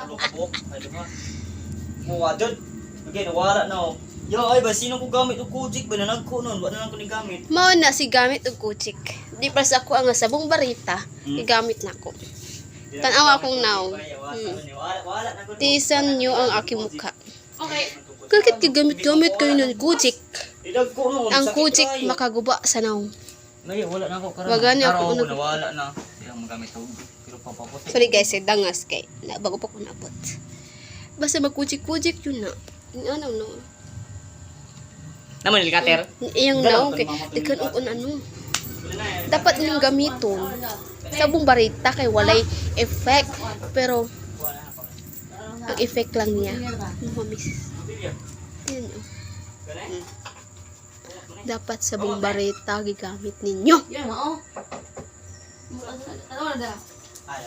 Lukbok. Ay, diba? Kuha dyan. Okay, nawala na ako. Yo, ay ba, sino ko gamit o kujik ba? Nanag ko nun, wala na lang ko ni gamit. Mao na si gamit og kuchik. Di pa sa ako ang sabong barita, igamit na ko. Tanaw akong naong. Tisan nyo ang aking mukha. Okay. Bakit gigamit-gamit kayo ng kuchik? Idag ko nun. Ang sakit kuchik kayo. makaguba sa naong. Ngayon, wala na ako karon. Wagani ako Araw unod. nawala na. Kaya magamit ako. Pero papaputi. Sorry guys, dangas kay. Bago pa ko nabot. Basta magkuchik-kuchik yun na. Ano no? Naman ni cutter. Iyang naong kay. Dekan og ano. Dapat nilang gamiton. Sabong barita kay walay effect. Pero ang effect lang niya. Mamis. Tingnan nyo. Dapat sabong barita gigamit ninyo. Yan, oo. Ano na da? Ay,